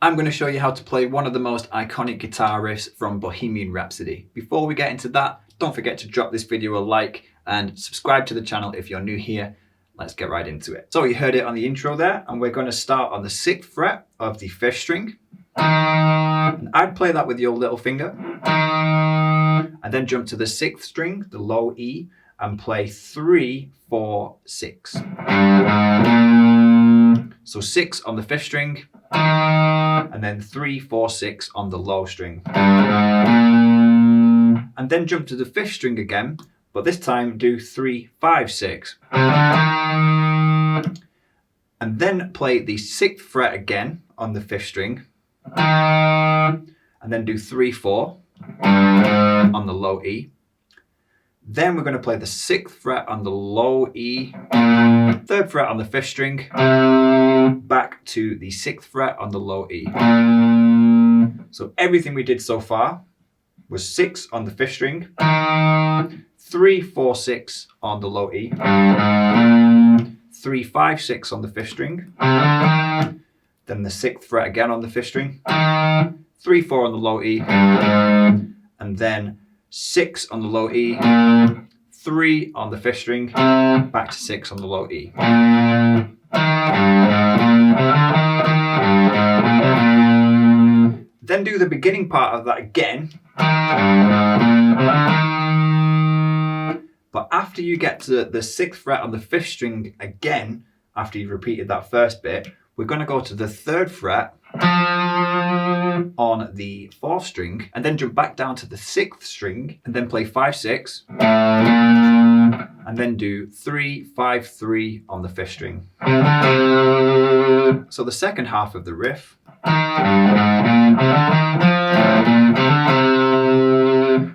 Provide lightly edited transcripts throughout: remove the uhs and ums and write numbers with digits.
I'm going to show you how to play one of the most iconic guitar riffs from Bohemian Rhapsody. Before we get into that, don't forget to drop this video a like and subscribe to the channel if you're new here. Let's get right into it. So you heard it on the intro there, and we're going to start on the 6th fret of the 5th string. And I'd play that with your little finger. And then jump to the 6th string, the low E, and play 3, 4, 6. So 6 on the 5th string, and then 3, 4, 6 on the low string. And then jump to the 5th string again, but this time do 3, 5, 6. And then play the 6th fret again on the 5th string, and then do 3, 4 on the low E. Then we're going to play the 6th fret on the low E, 3rd fret on the 5th string, back to the 6th fret on the low E. So everything we did so far was 6 on the 5th string, 3, 4, 6 on the low E, 3, 5, 6 on the 5th string, then the 6th fret again on the 5th string, 3, 4 on the low E, and then 6 on the low E, 3 on the 5th string, back to 6 on the low E. Then do the beginning part of that again. But after you get to the 6th fret on the 5th string again, after you've repeated that first bit, we're going to go to the 3rd fret on the 4th string, and then jump back down to the 6th string, and then play 5, 6, and then do 3, 5, 3 on the 5th string. So the second half of the riff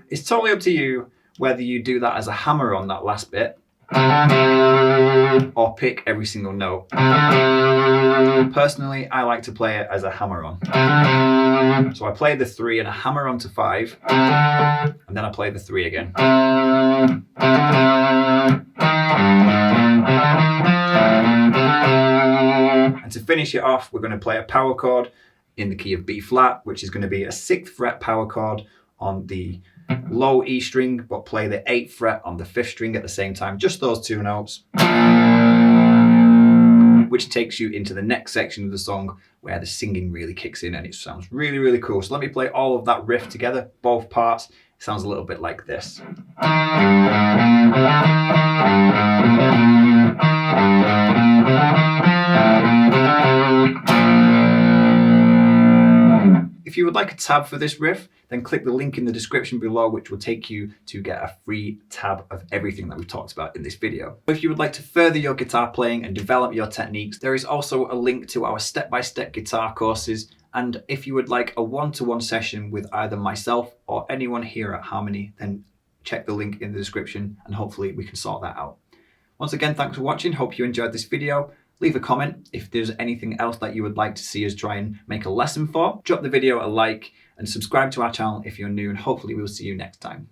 it's totally up to you whether you do that as a hammer on that last bit or pick every single note. Personally, I like to play it as a hammer on. So I play the 3 and a hammer on to 5, and then I play the 3 again. And to finish it off, we're going to play a power chord in the key of B flat, which is going to be a 6th fret power chord on the low E string, but play the 8th fret on the 5th string at the same time, just those two notes, which takes you into the next section of the song where the singing really kicks in and it sounds really, really cool. So let me play all of that riff together, both parts. It sounds a little bit like this. If you would like a tab for this riff, then click the link in the description below, which will take you to get a free tab of everything that we've talked about in this video. If you would like to further your guitar playing and develop your techniques, there is also a link to our step-by-step guitar courses. And if you would like a one-to-one session with either myself or anyone here at Harmony, then check the link in the description and hopefully we can sort that out. Once again, thanks for watching. Hope you enjoyed this video. Leave a comment if there's anything else that you would like to see us try and make a lesson for. Drop the video a like and subscribe to our channel if you're new, and hopefully we'll see you next time.